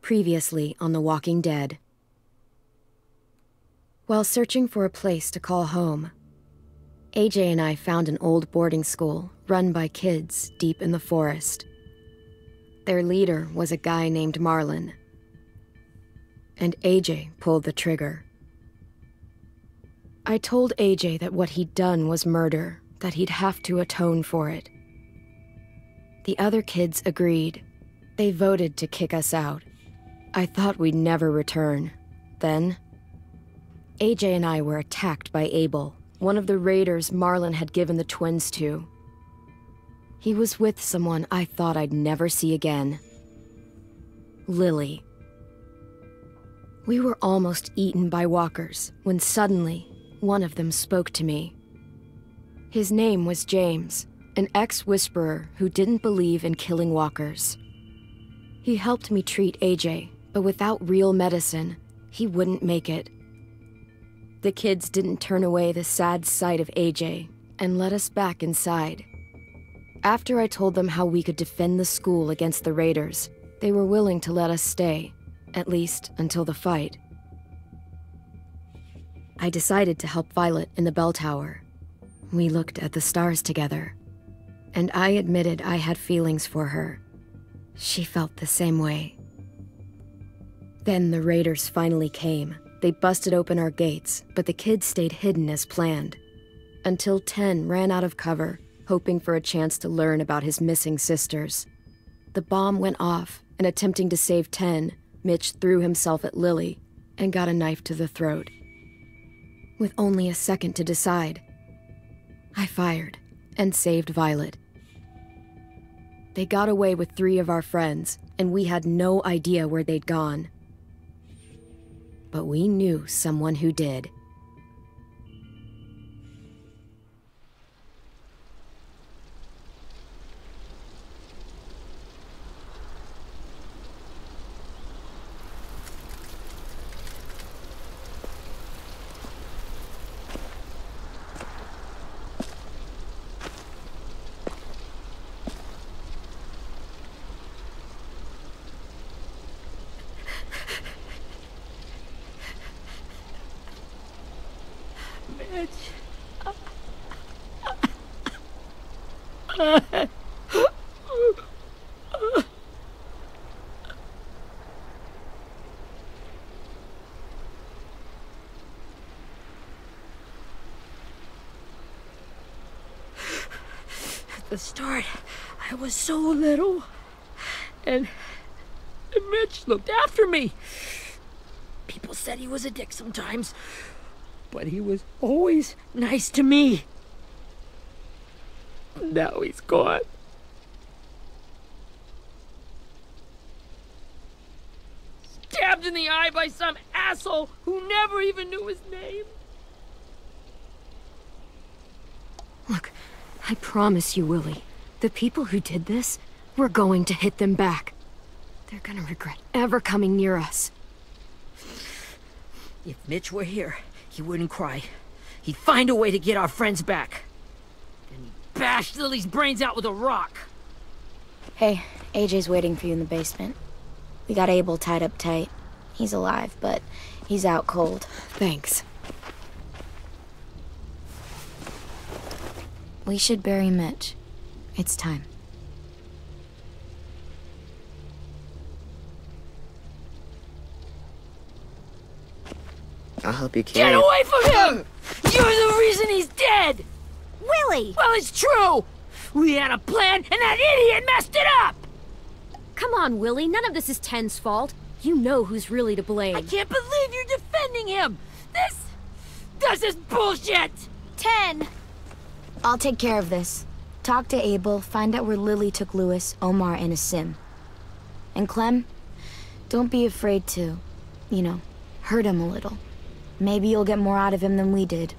Previously on The Walking Dead. While searching for a place to call home, AJ and I found an old boarding school run by kids deep in the forest. Their leader was a guy named Marlon, and AJ pulled the trigger. I told AJ that what he'd done was murder, that he'd have to atone for it. The other kids agreed. They voted to kick us out. I thought we'd never return. Then, AJ and I were attacked by Abel, one of the raiders Marlon had given the twins to. He was with someone I thought I'd never see again. Lily. We were almost eaten by walkers when suddenly one of them spoke to me. His name was James, an ex-whisperer who didn't believe in killing walkers. He helped me treat AJ, but without real medicine, he wouldn't make it. The kids didn't turn away the sad sight of AJ and let us back inside. After I told them how we could defend the school against the raiders, they were willing to let us stay, at least until the fight. I decided to help Violet in the bell tower. We looked at the stars together, and I admitted I had feelings for her. She felt the same way. Then the raiders finally came. They busted open our gates, but the kids stayed hidden as planned. Until Ten ran out of cover, hoping for a chance to learn about his missing sisters. The bomb went off, and attempting to save Ten, Mitch threw himself at Lily and got a knife to the throat. With only a second to decide, I fired and saved Violet. They got away with 3 of our friends, and we had no idea where they'd gone. But we knew someone who did. At the start, I was so little, and Mitch looked after me. People said he was a dick sometimes, but he was always nice to me. Now he's gone. Stabbed in the eye by some asshole who never even knew his name. Look, I promise you, Willie, the people who did this, we're going to hit them back. They're gonna regret ever coming near us. If Mitch were here, he wouldn't cry. He'd find a way to get our friends back. Then he'd bash Lily's brains out with a rock. Hey, AJ's waiting for you in the basement. We got Abel tied up tight. He's alive, but he's out cold. Thanks. We should bury Mitch. It's time. I'll help you carry Get away from him! You're the reason he's dead! Willie! Well, it's true! We had a plan, and that idiot messed it up! Come on, Willie. None of this is Ten's fault. You know who's really to blame. I can't believe you're defending him! This is bullshit! 10! I'll take care of this. Talk to Abel, find out where Lily took Lewis, Omar, and Asim. And Clem, don't be afraid to, hurt him a little. Maybe you'll get more out of him than we did.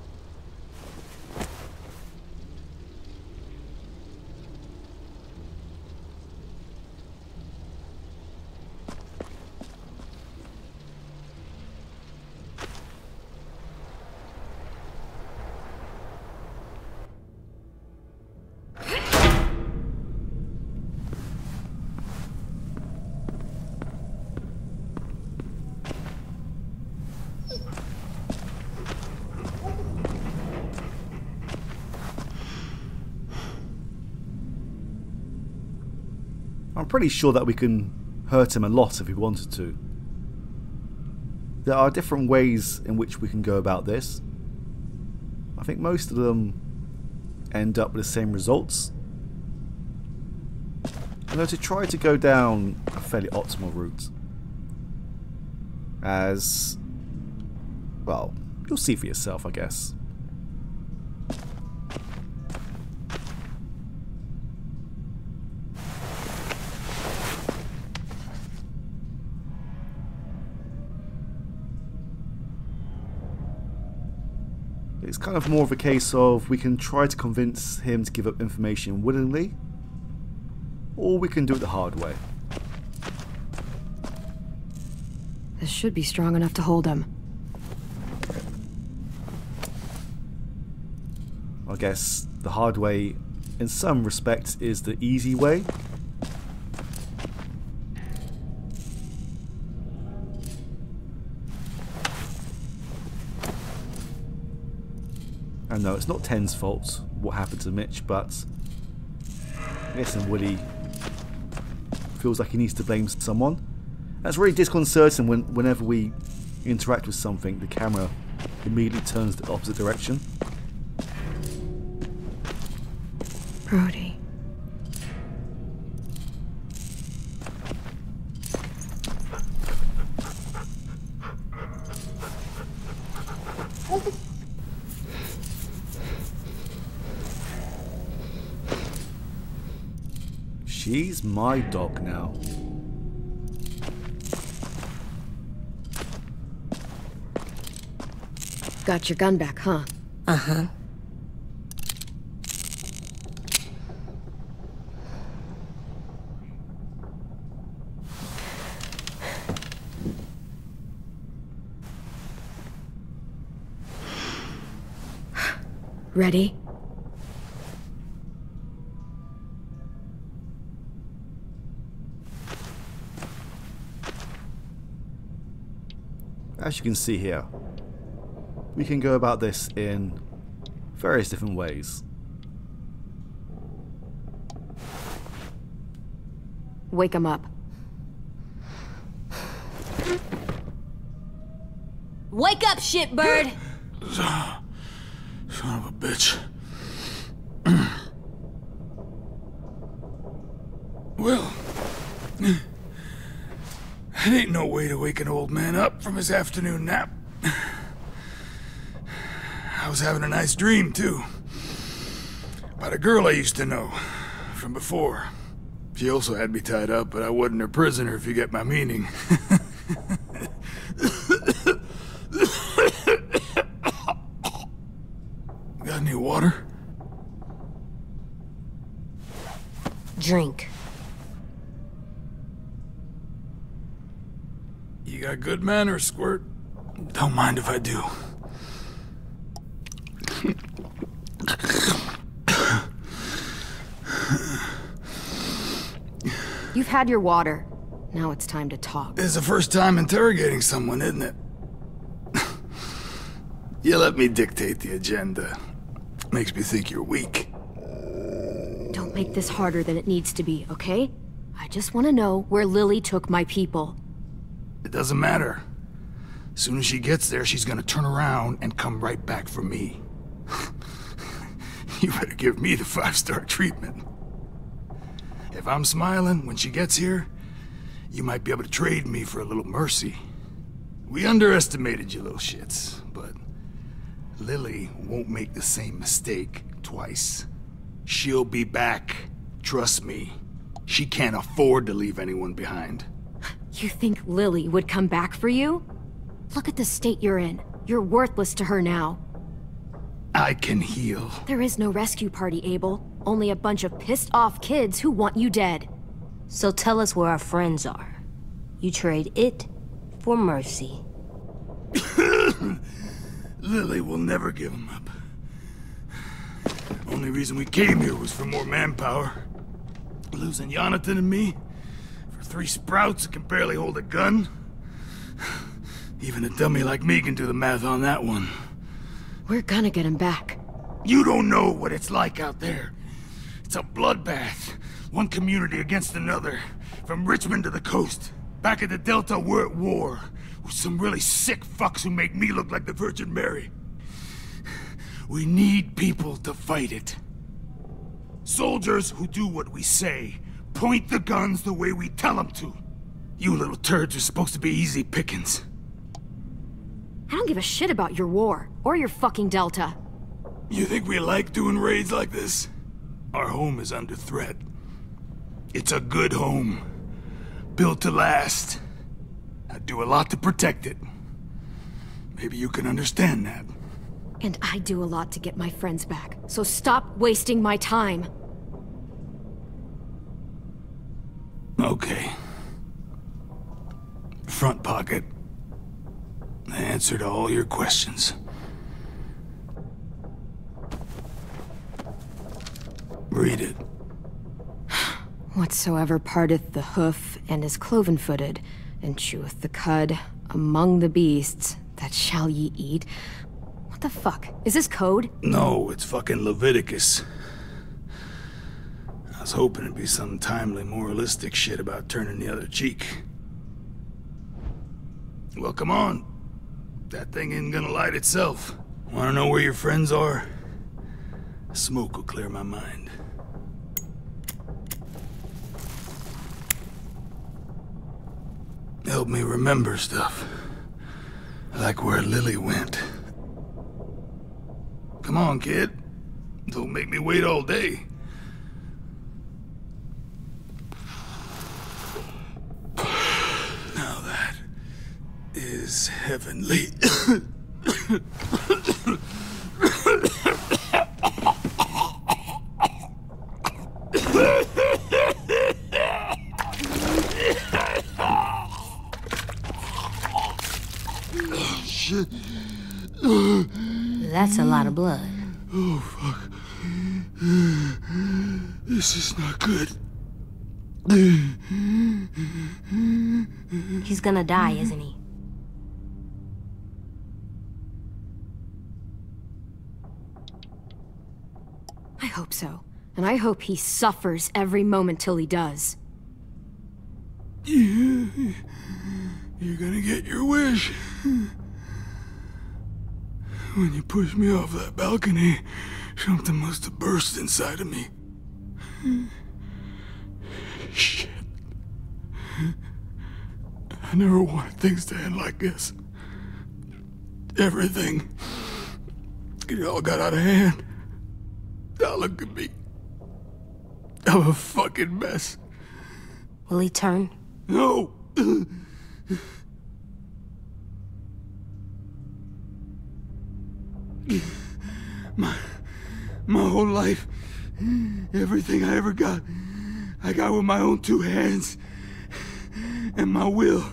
I'm pretty sure that we can hurt him a lot if we wanted to. There are different ways in which we can go about this. I think most of them end up with the same results. I'm going to try to go down a fairly optimal route. As, well, you'll see for yourself, I guess. It's kind of more of a case of we can try to convince him to give up information willingly, or we can do it the hard way. This should be strong enough to hold him. I guess the hard way, in some respects, is the easy way. And no, it's not Ten's fault what happened to Mitch, but I guess Willie feels like he needs to blame someone. That's really disconcerting whenever we interact with something, the camera immediately turns the opposite direction. Brody. She's my dog now. Got your gun back, huh? Uh-huh. Ready? As you can see here, we can go about this in various different ways. Wake him up. Wake up, shitbird! Son of a bitch. Well, that ain't no way to wake an old man up from his afternoon nap. I was having a nice dream, too. About a girl I used to know from before. She also had me tied up, but I wasn't her prisoner, if you get my meaning. Got any water? Drink. You got good manners, Squirt. Don't mind if I do. You've had your water. Now it's time to talk. It's the first time interrogating someone, isn't it? You let me dictate the agenda. Makes me think you're weak. Don't make this harder than it needs to be, okay? I just want to know where Lily took my people. It doesn't matter. As soon as she gets there, she's gonna turn around and come right back for me. You better give me the 5-star treatment. If I'm smiling when she gets here, you might be able to trade me for a little mercy. We underestimated you little shits, but Lily won't make the same mistake twice. She'll be back. Trust me. She can't afford to leave anyone behind. You think Lily would come back for you? Look at the state you're in. You're worthless to her now. I can heal. There is no rescue party, Abel. Only a bunch of pissed-off kids who want you dead. So tell us where our friends are. You trade it for mercy. Lily will never give them up. Only reason we came here was for more manpower. Losing Jonathan and me for 3 sprouts that can barely hold a gun. Even a dummy like me can do the math on that one. We're gonna get him back. You don't know what it's like out there. It's a bloodbath. One community against another. From Richmond to the coast. Back at the Delta, we're at war. With some really sick fucks who make me look like the Virgin Mary. We need people to fight it. Soldiers who do what we say. Point the guns the way we tell them to. You little turds are supposed to be easy pickings. I don't give a shit about your war, or your fucking Delta. You think we like doing raids like this? Our home is under threat. It's a good home. Built to last. I'd do a lot to protect it. Maybe you can understand that. And I do a lot to get my friends back, so stop wasting my time. Okay. Front pocket. The answer to all your questions. Read it. Whatsoever parteth the hoof, and is cloven-footed, and cheweth the cud, among the beasts, that shall ye eat. What the fuck? Is this code? No, it's fucking Leviticus. I was hoping it'd be some timely, moralistic shit about turning the other cheek. Well, come on. That thing isn't gonna light itself. Wanna know where your friends are? Smoke will clear my mind. Help me remember stuff. Like where Lily went. Come on, kid. Don't make me wait all day. Now that is heavenly. Shit. That's a lot of blood. Oh, fuck. This is not good. He's gonna die, isn't he? I hope so. And I hope he suffers every moment till he does. You're gonna get your wish. When you pushed me off that balcony, something must have burst inside of me. Shit. I never wanted things to end like this. Everything. It all got out of hand. Now look at me. I'm a fucking mess. Will he turn? No! My whole life, everything I ever got, I got with my own two hands and my will.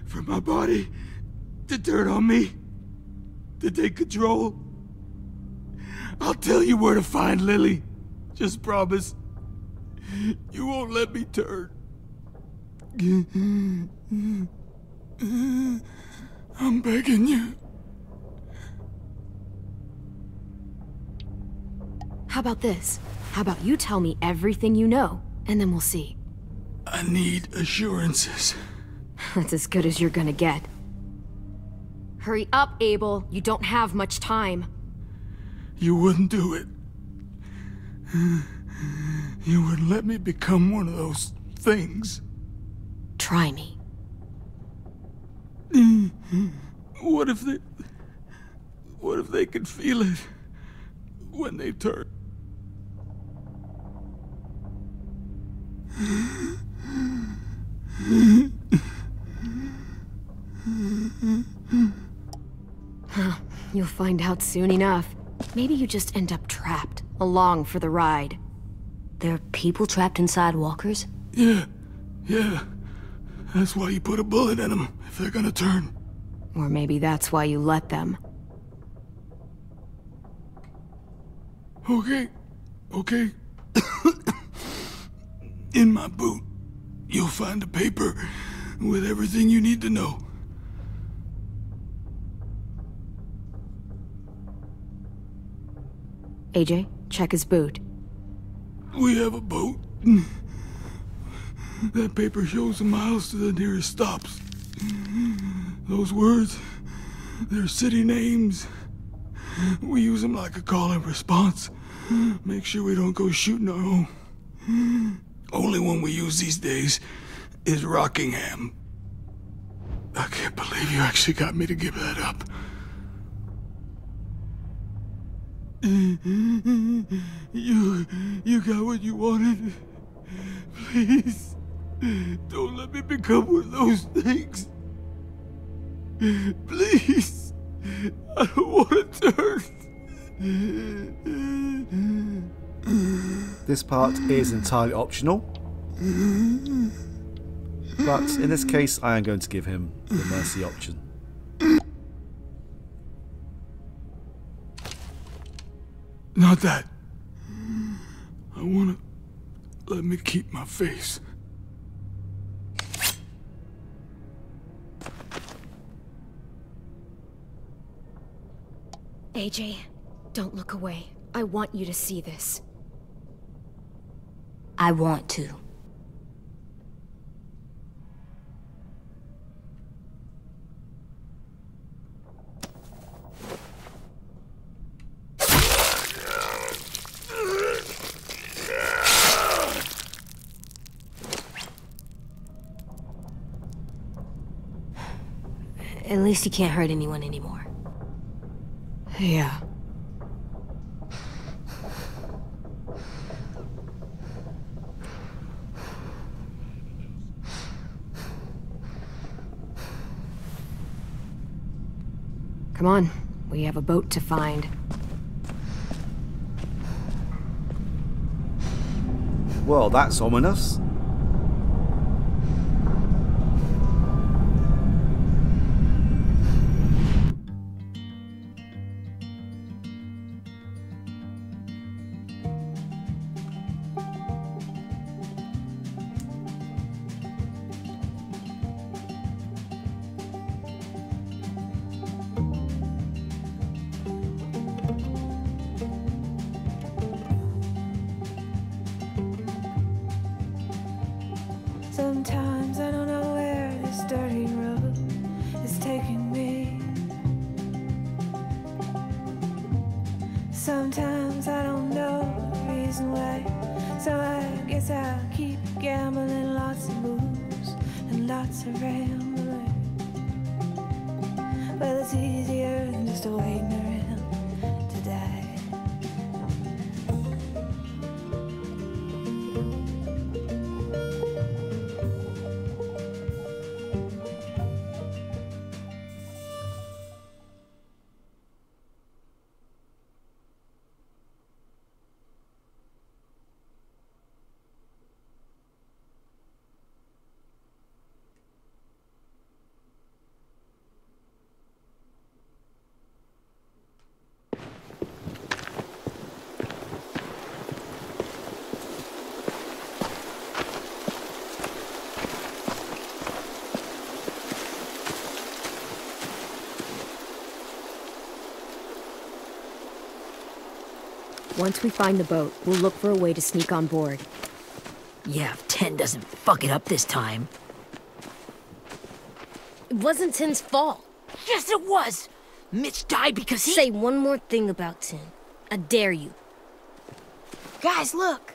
For my body to turn on me, to take control. I'll tell you where to find Lily. Just promise. You won't let me turn. I'm begging you. How about this? How about you tell me everything you know, and then we'll see. I need assurances. That's as good as you're gonna get. Hurry up, Abel. You don't have much time. You wouldn't do it. You wouldn't let me become one of those things. Try me. What if they could feel it when they turn? You'll find out soon enough. Maybe you just end up trapped, along for the ride. There are people trapped inside walkers? Yeah. That's why you put a bullet in them, if they're gonna turn. Or maybe that's why you let them. Okay. In my boot, you'll find a paper with everything you need to know. AJ, check his boot. We have a boat. That paper shows the miles to the nearest stops. Those words, they're city names. We use them like a call and response. Make sure we don't go shooting our own. Only one we use these days is Rockingham. I can't believe you actually got me to give that up. You got what you wanted. Please, don't let me become one of those things. Please, I don't want to turn. This part is entirely optional, but in this case I am going to give him the mercy option. Not that. I want to let me keep my face. AJ, don't look away. I want you to see this. I want to. At least he can't hurt anyone anymore. Yeah. Come on, we have a boat to find. Well, that's ominous. Sometimes I don't know where this dirty road is taking me. Sometimes I don't know the reason why, so I guess I'll keep gambling, lots of moves and lots of rambling. Well, it's easier than just waiting around to die. Once we find the boat, we'll look for a way to sneak on board. Yeah, if 10 doesn't fuck it up this time. It wasn't Tin's fault. Yes, it was! Mitch died because he— Say one more thing about Tin. I dare you. Guys, look!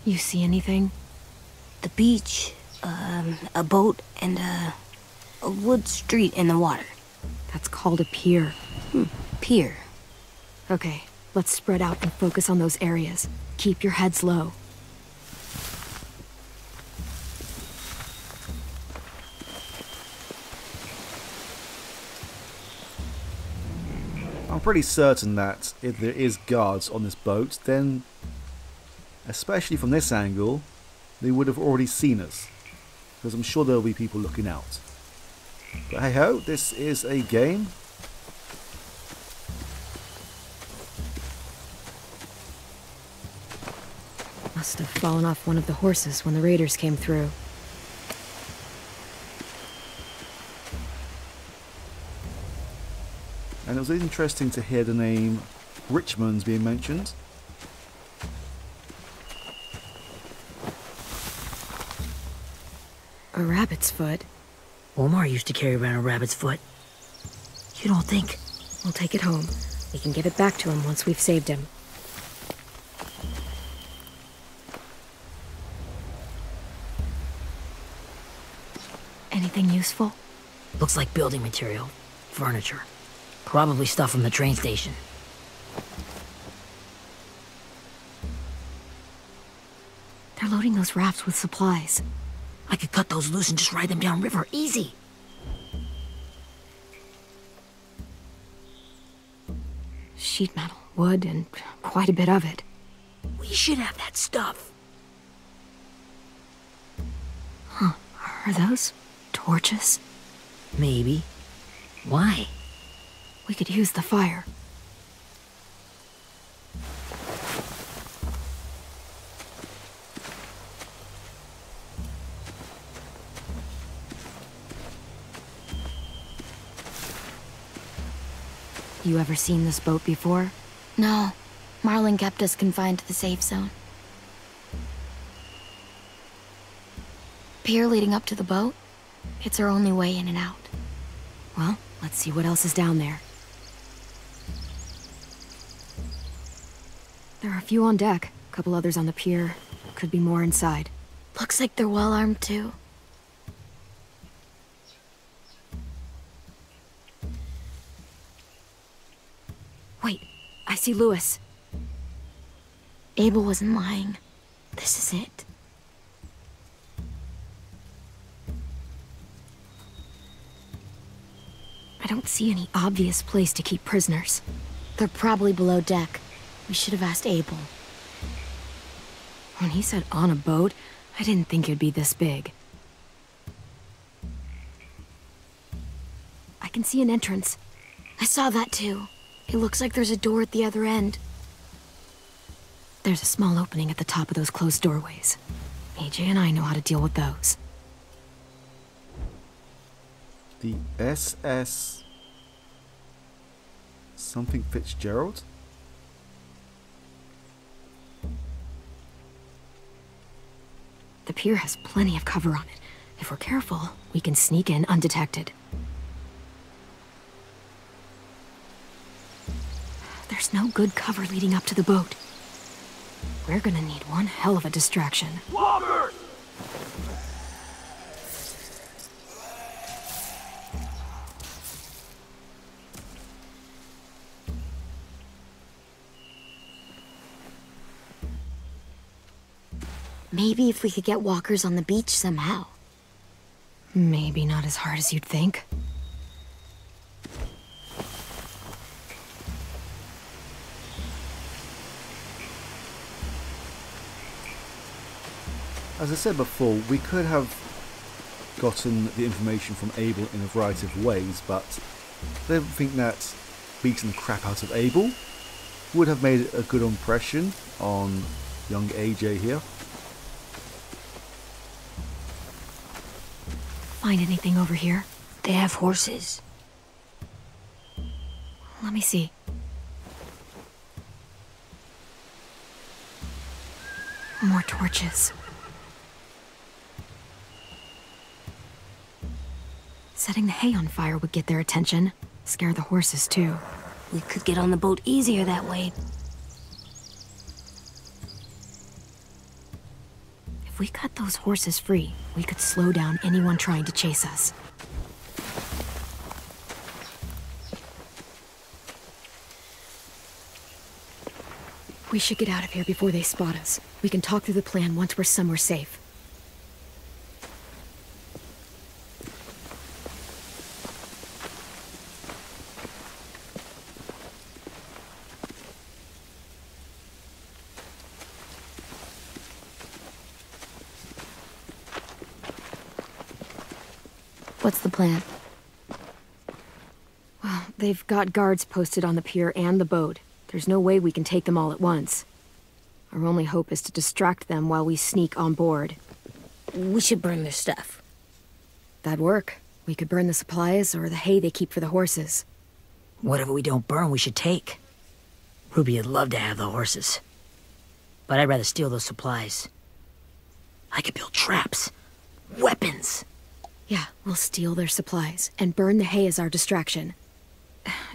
You see anything? The beach, a boat, and a wood street in the water. That's called a pier. Pier. Okay, let's spread out and focus on those areas. Keep your heads low. I'm pretty certain that if there is guards on this boat, then, especially from this angle, they would have already seen us, because I'm sure there will be people looking out. But hey ho, this is a game. Must have fallen off one of the horses when the raiders came through. And it was interesting to hear the name Richmond's being mentioned. A rabbit's foot. Omar used to carry around a rabbit's foot. You don't think? We'll take it home. We can give it back to him once we've saved him. Anything useful? Looks like building material. Furniture. Probably stuff from the train station. They're loading those rafts with supplies. I could cut those loose and just ride them downriver. Easy. Sheet metal, wood, and quite a bit of it. We should have that stuff. Huh. Are those torches? Maybe. Why? We could use the fire. You ever seen this boat before? No. Marlin kept us confined to the safe zone. Pier leading up to the boat? It's our only way in and out. Well, let's see what else is down there. There are a few on deck, a couple others on the pier. Could be more inside. Looks like they're well armed too. Wait, I see Louis. Abel wasn't lying. This is it. I don't see any obvious place to keep prisoners. They're probably below deck. We should have asked Abel. When he said on a boat, I didn't think it'd be this big. I can see an entrance. I saw that too. It looks like there's a door at the other end. There's a small opening at the top of those closed doorways. AJ and I know how to deal with those. The SS... something Fitzgerald? The pier has plenty of cover on it. If we're careful, we can sneak in undetected. There's no good cover leading up to the boat. We're gonna need one hell of a distraction. Walker! Maybe if we could get walkers on the beach somehow. Maybe not as hard as you'd think. As I said before, we could have gotten the information from Abel in a variety of ways, but I don't think that beating the crap out of Abel would have made a good impression on young AJ here. Find anything over here? They have horses. Let me see. More torches. Setting the hay on fire would get their attention. Scare the horses, too. We could get on the boat easier that way. If we cut those horses free, we could slow down anyone trying to chase us. We should get out of here before they spot us. We can talk through the plan once we're somewhere safe. What's the plan? Well, they've got guards posted on the pier and the boat. There's no way we can take them all at once. Our only hope is to distract them while we sneak on board. We should burn their stuff. That'd work. We could burn the supplies or the hay they keep for the horses. Whatever we don't burn, we should take. Ruby would love to have the horses. But I'd rather steal those supplies. I could build traps. Weapons. Yeah, we'll steal their supplies and burn the hay as our distraction.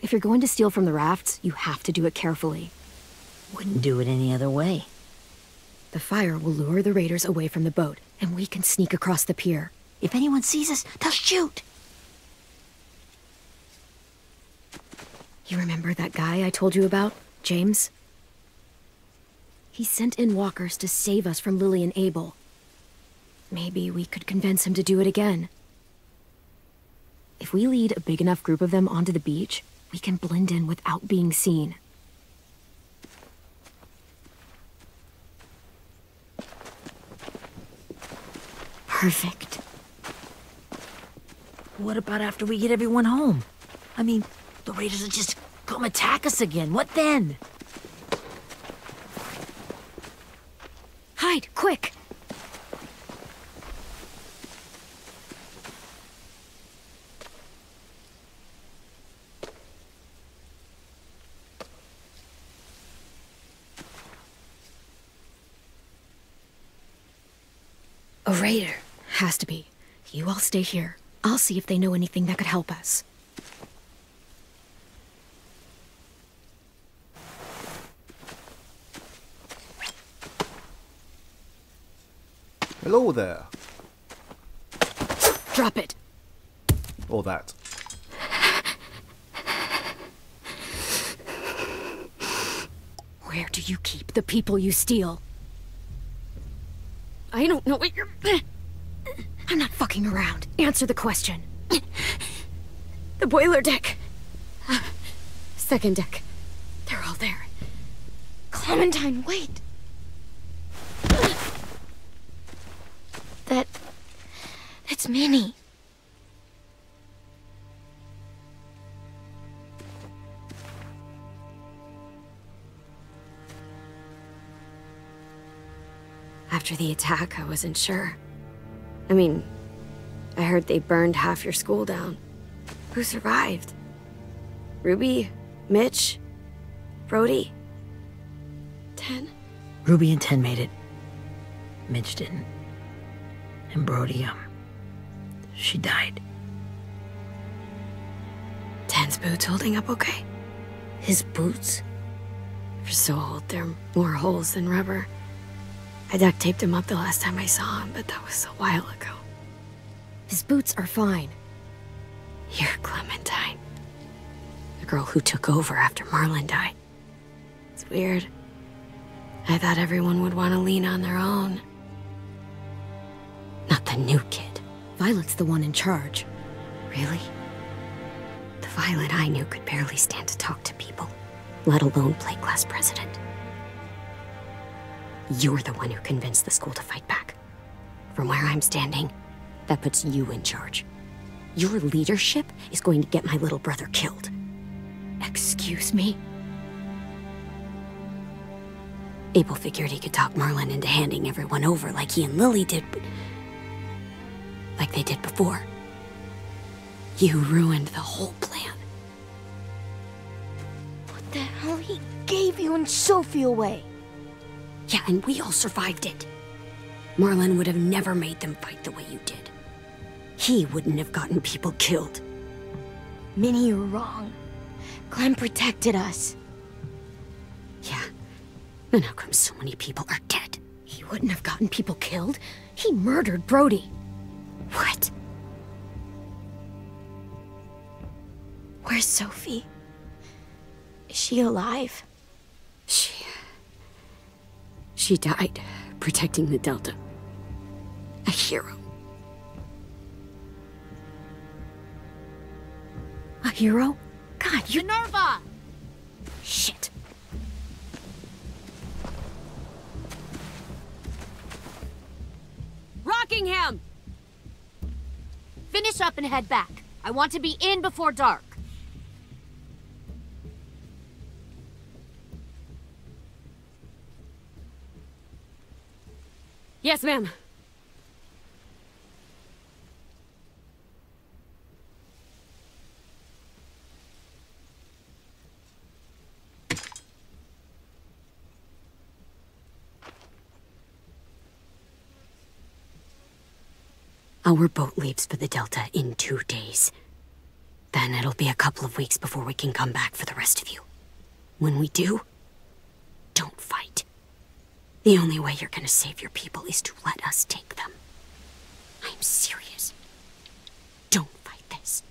If you're going to steal from the rafts, you have to do it carefully. Wouldn't do it any other way. The fire will lure the raiders away from the boat, and we can sneak across the pier. If anyone sees us, they'll shoot. You remember that guy I told you about, James? He sent in walkers to save us from Lily and Abel. Maybe we could convince him to do it again. If we lead a big enough group of them onto the beach, we can blend in without being seen. Perfect. What about after we get everyone home? I mean, the raiders will just come attack us again. What then? Hide, quick! A raider. Has to be. You all stay here. I'll see if they know anything that could help us. Hello there. Drop it. Or that. Where do you keep the people you steal? I don't know what you're... I'm not fucking around. Answer the question. The boiler deck. Second deck. They're all there. Clementine, wait. That's Minnie. After the attack, I wasn't sure. I mean, I heard they burned half your school down. Who survived? Ruby? Mitch? Brody? Ten? Ruby and Ten made it. Mitch didn't. And Brody, she died. Ten's boots holding up okay? His boots? They're so old, there are more holes than rubber. I duct taped him up the last time I saw him, but that was a while ago. His boots are fine. You're Clementine. The girl who took over after Marlon died. It's weird. I thought everyone would want to lean on their own. Not the new kid. Violet's the one in charge. Really? The Violet I knew could barely stand to talk to people, let alone play class president. You're the one who convinced the school to fight back. From where I'm standing, that puts you in charge. Your leadership is going to get my little brother killed. Excuse me? Abel figured he could talk Marlon into handing everyone over like he and Lily did, but... like they did before. You ruined the whole plan. What the hell? He gave you and Sophie away. Yeah, and we all survived it. Marlon would have never made them fight the way you did. He wouldn't have gotten people killed. Minnie, you're wrong. Clem protected us. Yeah. And how come so many people are dead? He wouldn't have gotten people killed. He murdered Brody. What? Where's Sophie? Is she alive? She died protecting the Delta. A hero. A hero? God, you... Minerva! Shit. Rockingham! Finish up and head back. I want to be in before dark. Yes, ma'am. Our boat leaves for the Delta in 2 days. Then it'll be a couple of weeks before we can come back for the rest of you. When we do, don't fight. The only way you're gonna save your people is to let us take them. I'm serious. Don't fight this.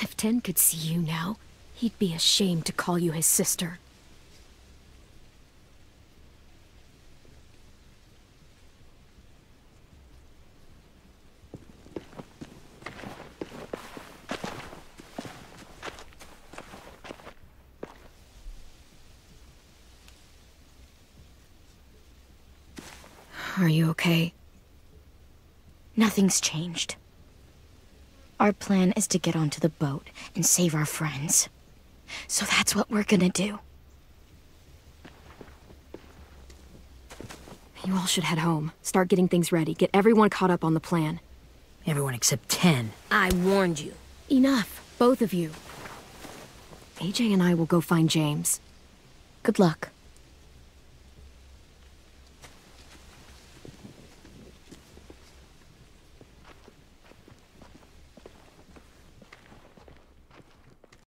If Ten could see you now, he'd be ashamed to call you his sister. Are you okay? Nothing's changed. Our plan is to get onto the boat and save our friends. So that's what we're gonna do. You all should head home. Start getting things ready. Get everyone caught up on the plan. Everyone except 10. I warned you. Enough, both of you. AJ and I will go find James. Good luck.